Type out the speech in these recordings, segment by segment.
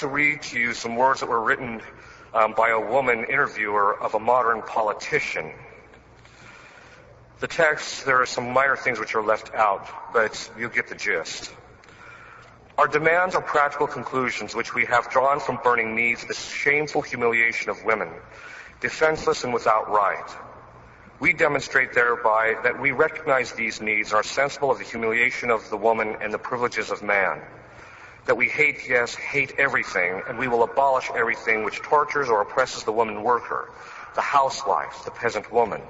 To read to you some words that were written by a woman interviewer of a modern politician. The text, there are some minor things which are left out, but you'll get the gist. Our demands are practical conclusions which we have drawn from burning needs, the shameful humiliation of women, defenseless and without right. We demonstrate thereby that we recognize these needs and are sensible of the humiliation of the woman and the privileges of man. That we hate, yes, hate everything, and we will abolish everything which tortures or oppresses the woman worker, the housewife, the peasant woman.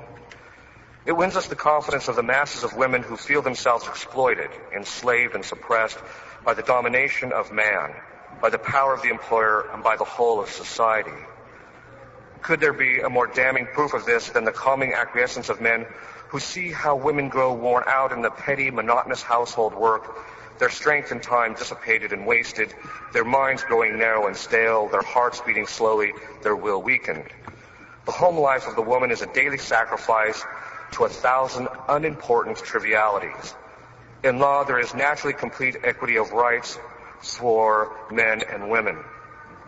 It wins us the confidence of the masses of women who feel themselves exploited, enslaved, and suppressed by the domination of man, by the power of the employer, and by the whole of society. Could there be a more damning proof of this than the calming acquiescence of men who see how women grow worn out in the petty, monotonous household work, their strength and time dissipated and wasted, their minds growing narrow and stale, their hearts beating slowly, their will weakened. The home life of the woman is a daily sacrifice to 1,000 unimportant trivialities. In law, there is naturally complete equity of rights for men and women.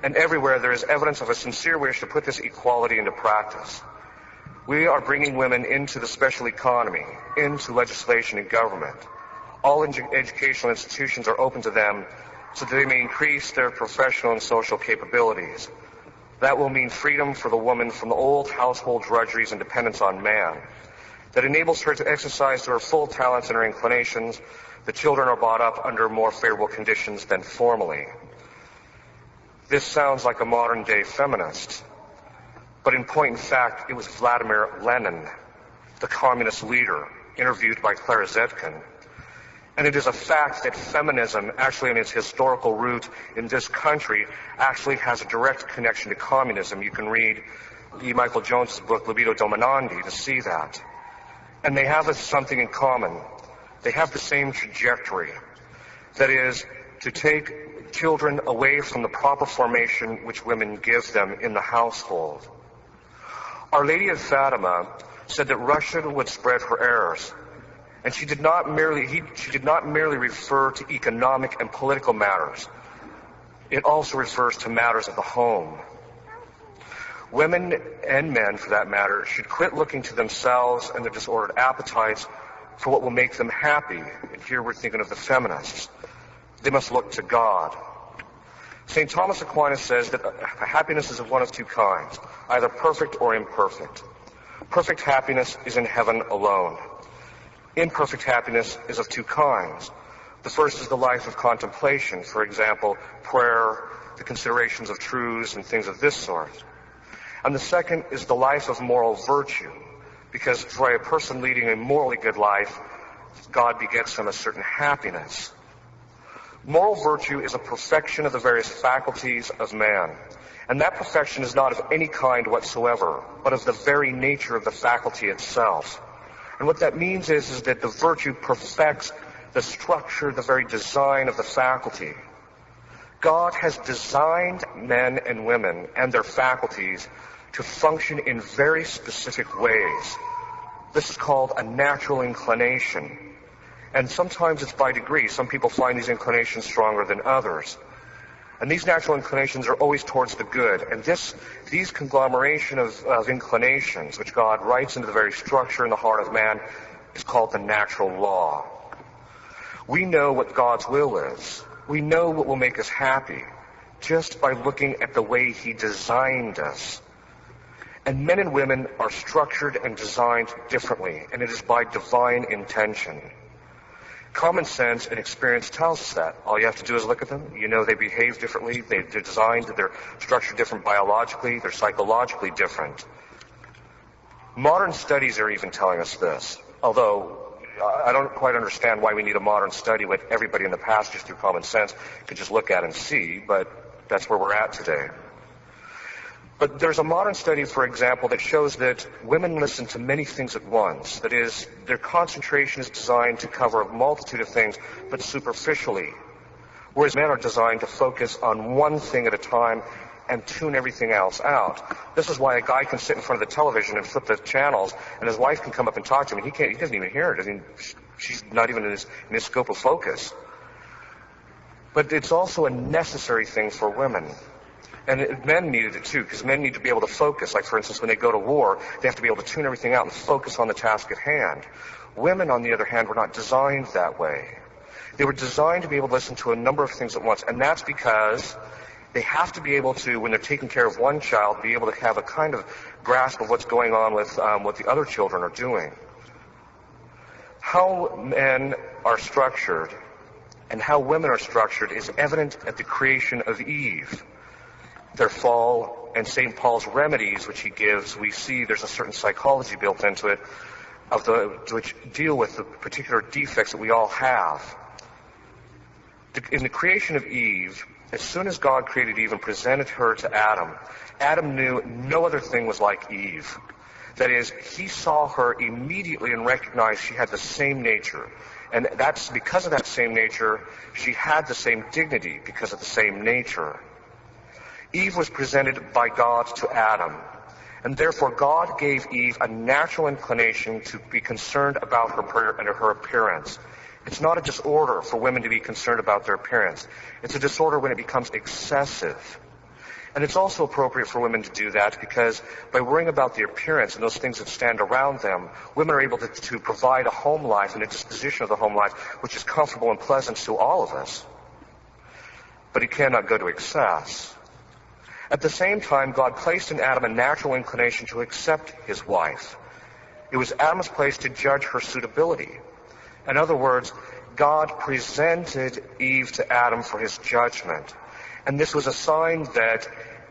And everywhere there is evidence of a sincere wish to put this equality into practice. We are bringing women into the special economy, into legislation and government. All educational institutions are open to them so that they may increase their professional and social capabilities. That will mean freedom for the woman from the old household drudgeries and dependence on man. That enables her to exercise her full talents and her inclinations. The children are brought up under more favorable conditions than formerly. This sounds like a modern-day feminist, but in point and fact, it was Vladimir Lenin, the communist leader, interviewed by Clara Zetkin. And it is a fact that feminism, actually in its historical root in this country, actually has a direct connection to communism. You can read E. Michael Jones's book, Libido Dominandi, to see that. And they have something in common. They have the same trajectory. That is, to take children away from the proper formation which women give them in the household. Our Lady of Fatima said that Russia would spread her errors. And she did not merely refer to economic and political matters. It also refers to matters of the home. Women and men, for that matter, should quit looking to themselves and their disordered appetites for what will make them happy. And here we're thinking of the feminists. They must look to God. St. Thomas Aquinas says that happiness is of one of two kinds, either perfect or imperfect. Perfect happiness is in heaven alone. Imperfect happiness is of two kinds. The first is the life of contemplation, for example, prayer, the considerations of truths, and things of this sort. And the second is the life of moral virtue, because for a person leading a morally good life, God begets him a certain happiness. Moral virtue is a perfection of the various faculties of man, and that perfection is not of any kind whatsoever, but of the very nature of the faculty itself. And what that means is that the virtue perfects the structure, the very design of the faculty. God has designed men and women and their faculties to function in very specific ways. This is called a natural inclination. And sometimes it's by degree. Some people find these inclinations stronger than others. And these natural inclinations are always towards the good. And these conglomeration of inclinations, which God writes into the very structure in the heart of man, is called the natural law. We know what God's will is. We know what will make us happy just by looking at the way He designed us. And men and women are structured and designed differently, and it is by divine intention. Common sense and experience tells us that. All you have to do is look at them. You know they behave differently. They're designed, they're structured different biologically. They're psychologically different. Modern studies are even telling us this. Although I don't quite understand why we need a modern study when everybody in the past, just through common sense, could just look at and see. But that's where we're at today. But there's a modern study, for example, that shows that women listen to many things at once. That is, their concentration is designed to cover a multitude of things, but superficially. Whereas men are designed to focus on one thing at a time and tune everything else out. This is why a guy can sit in front of the television and flip the channels, and his wife can come up and talk to him, and he doesn't even hear it. She's not even in his scope of focus. But it's also a necessary thing for women. And men needed it too, because men need to be able to focus. Like, for instance, when they go to war, they have to be able to tune everything out and focus on the task at hand. Women, on the other hand, were not designed that way. They were designed to be able to listen to a number of things at once, and that's because they have to be able to, when they're taking care of one child, be able to have a kind of grasp of what's going on with what the other children are doing. How men are structured and how women are structured is evident at the creation of Eve. Their fall and St. Paul's remedies, which he gives, we see there's a certain psychology built into it which deal with the particular defects that we all have. In the creation of Eve, as soon as God created Eve and presented her to Adam, Adam knew no other thing was like Eve. That is, he saw her immediately and recognized she had the same nature. And that's because of that same nature, she had the same dignity because of the same nature. Eve was presented by God to Adam, and therefore God gave Eve a natural inclination to be concerned about her appearance. It's not a disorder for women to be concerned about their appearance. It's a disorder when it becomes excessive. And it's also appropriate for women to do that because by worrying about their appearance and those things that stand around them, women are able to provide a home life and a disposition of the home life which is comfortable and pleasant to all of us. But it cannot go to excess. At the same time, God placed in Adam a natural inclination to accept his wife. It was Adam's place to judge her suitability. In other words, God presented Eve to Adam for his judgment. And this was a sign that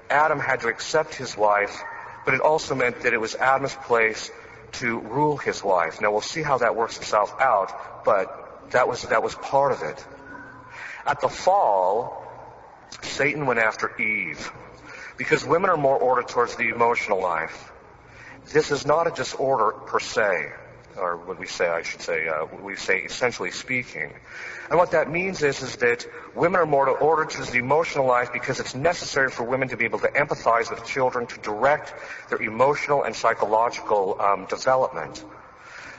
Adam had to accept his wife, but it also meant that it was Adam's place to rule his wife. Now we'll see how that works itself out, but that was part of it. At the fall, Satan went after Eve, because women are more ordered towards the emotional life. This is not a disorder per se, or we say essentially speaking. And what that means is that women are more ordered towards the emotional life because it's necessary for women to be able to empathize with children, to direct their emotional and psychological development.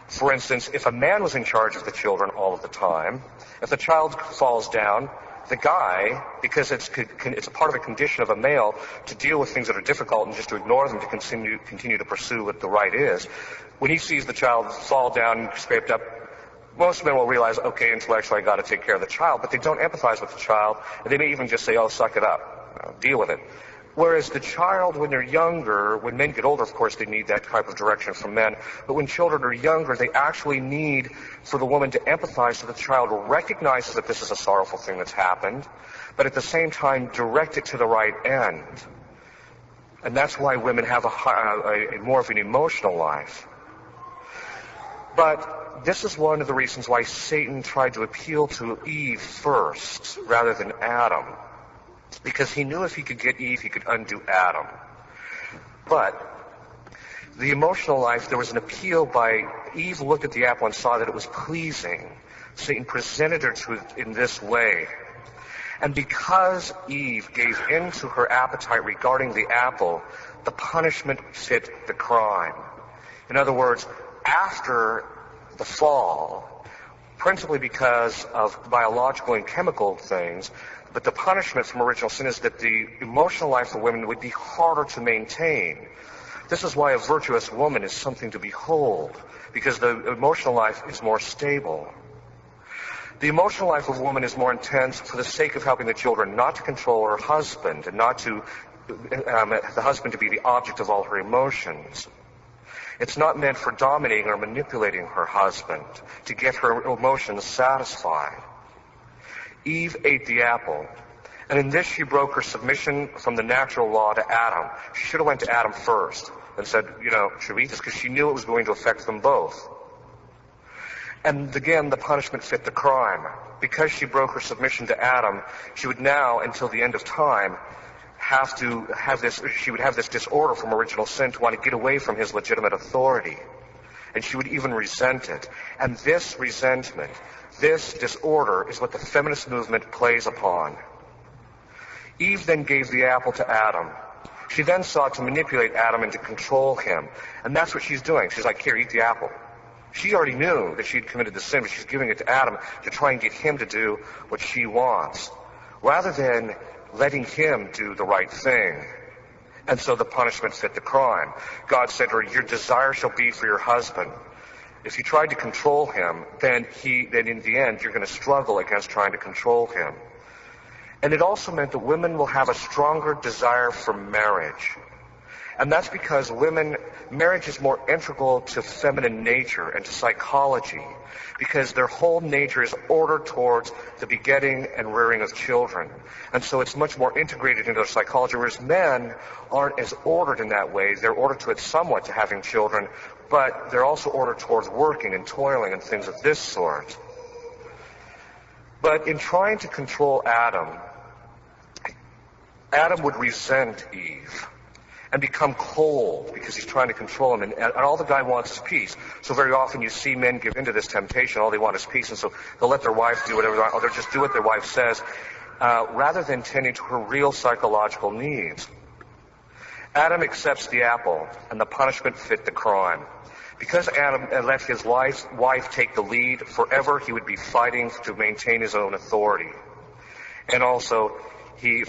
For instance, if a man was in charge of the children all of the time, if the child falls down, the guy, because it's a part of a condition of a male to deal with things that are difficult and just to ignore them, to continue to pursue what the right is, when he sees the child fall down and scraped up, most men will realize, okay, intellectually I got to take care of the child, but they don't empathize with the child, and they may even just say, oh, suck it up, deal with it. Whereas the child, when they're younger, when men get older, of course, they need that type of direction from men, but when children are younger, they actually need for the woman to empathize so the child recognizes that this is a sorrowful thing that's happened, but at the same time direct it to the right end. And that's why women have a more of an emotional life. But this is one of the reasons why Satan tried to appeal to Eve first rather than Adam. Because he knew if he could get Eve, he could undo Adam. But the emotional life, there was an appeal by Eve looked at the apple and saw that it was pleasing. Satan presented her to it in this way. And because Eve gave in to her appetite regarding the apple, the punishment fit the crime. In other words, after the fall, principally because of biological and chemical things, but the punishment from original sin is that the emotional life for women would be harder to maintain. This is why a virtuous woman is something to behold, because the emotional life is more stable. The emotional life of a woman is more intense for the sake of helping the children not to control her husband and not to the husband to be the object of all her emotions. It's not meant for dominating or manipulating her husband to get her emotions satisfied. Eve ate the apple, and in this she broke her submission from the natural law to Adam. She should have went to Adam first and said, should we eat this? Because she knew it was going to affect them both. And again, the punishment fit the crime. Because she broke her submission to Adam, she would now, until the end of time, she would have this disorder from original sin to want to get away from his legitimate authority. And she would even resent it. And this resentment, this disorder, is what the feminist movement plays upon. Eve then gave the apple to Adam. She then sought to manipulate Adam and to control him. And that's what she's doing. She's like, here, eat the apple. She already knew that she'd committed the sin, but she's giving it to Adam to try and get him to do what she wants. rather than letting him do the right thing. And so the punishment fit the crime. God said to her, your desire shall be for your husband. If you tried to control him, then in the end, you're going to struggle against trying to control him. And it also meant that women will have a stronger desire for marriage. And that's because marriage is more integral to feminine nature and to psychology, because their whole nature is ordered towards the begetting and rearing of children. And so it's much more integrated into their psychology, whereas men aren't as ordered in that way. They're ordered to it somewhat to having children, but they're also ordered towards working and toiling and things of this sort. But in trying to control Adam would resent Eve and become cold because he's trying to control him. And all the guy wants is peace. So very often you see men give into this temptation. All they want is peace. And so they'll let their wife do whatever they want, or they'll just do what their wife says, rather than tending to her real psychological needs. Adam accepts the apple, and the punishment fit the crime. Because Adam let his wife take the lead, forever he would be fighting to maintain his own authority. And also, he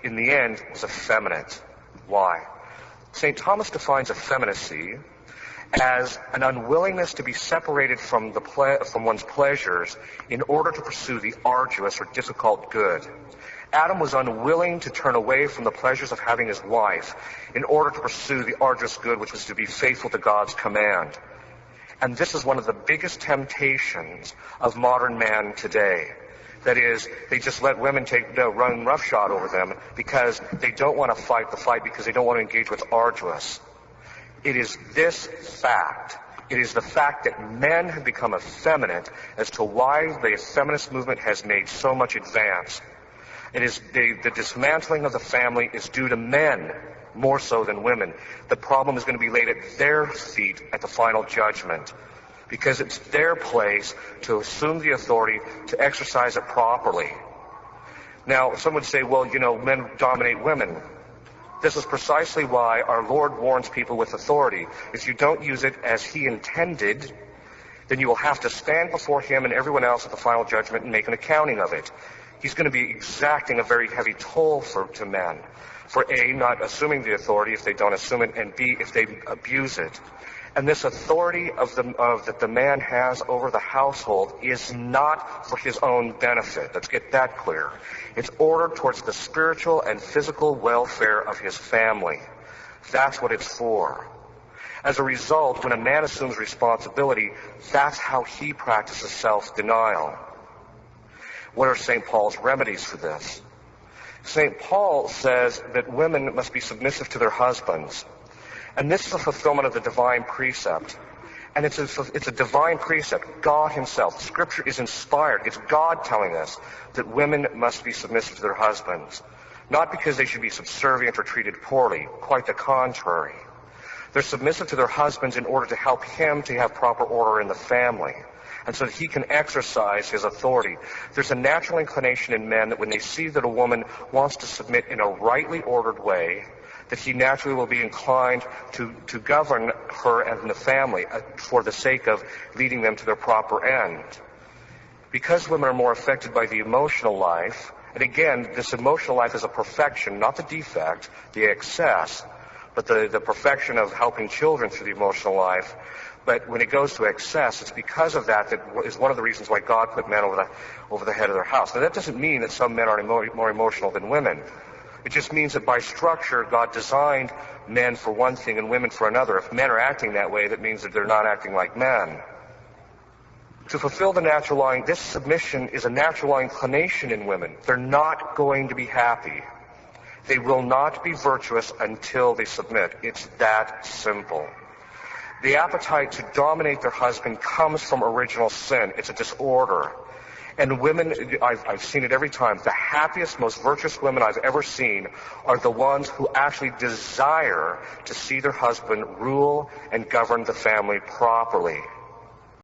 in the end, was effeminate. Why? St. Thomas defines effeminacy as an unwillingness to be separated from one's pleasures in order to pursue the arduous or difficult good. Adam was unwilling to turn away from the pleasures of having his wife in order to pursue the arduous good, which was to be faithful to God's command. And this is one of the biggest temptations of modern man today. That is, they just let women run roughshod over them because they don't want to fight the fight, because they don't want to engage what's arduous. It is this fact. It is the fact that men have become effeminate as to why the feminist movement has made so much advance. It is the dismantling of the family is due to men more so than women. The problem is going to be laid at their feet at the final judgment, because it's their place to assume the authority, to exercise it properly. Now, some would say, well, men dominate women. This is precisely why our Lord warns people with authority. If you don't use it as he intended, then you will have to stand before him and everyone else at the final judgment and make an accounting of it. He's going to be exacting a very heavy toll to men. For A, not assuming the authority if they don't assume it, and B, if they abuse it. And this authority that the man has over the household is not for his own benefit. Let's get that clear. It's ordered towards the spiritual and physical welfare of his family. That's what it's for. As a result, when a man assumes responsibility, that's how he practices self-denial. What are St. Paul's remedies for this? St. Paul says that women must be submissive to their husbands. And this is a fulfillment of the divine precept. And it's a divine precept. God himself. Scripture is inspired. It's God telling us that women must be submissive to their husbands. Not because they should be subservient or treated poorly. Quite the contrary. They're submissive to their husbands in order to help him to have proper order in the family, and so that he can exercise his authority. There's a natural inclination in men that when they see that a woman wants to submit in a rightly ordered way, that he naturally will be inclined to govern her and the family for the sake of leading them to their proper end. Because women are more affected by the emotional life, and again, this emotional life is a perfection, not the defect, the excess, but the perfection of helping children through the emotional life. But when it goes to excess, it's because of that is one of the reasons why God put men over the head of their house. Now, that doesn't mean that some men are more emotional than women. It just means that by structure, God designed men for one thing and women for another. If men are acting that way, that means that they're not acting like men. To fulfill the natural law, this submission is a natural inclination in women. They're not going to be happy. They will not be virtuous until they submit. It's that simple. The appetite to dominate their husband comes from original sin. It's a disorder. And women, I've seen it every time, the happiest, most virtuous women I've ever seen are the ones who actually desire to see their husband rule and govern the family properly.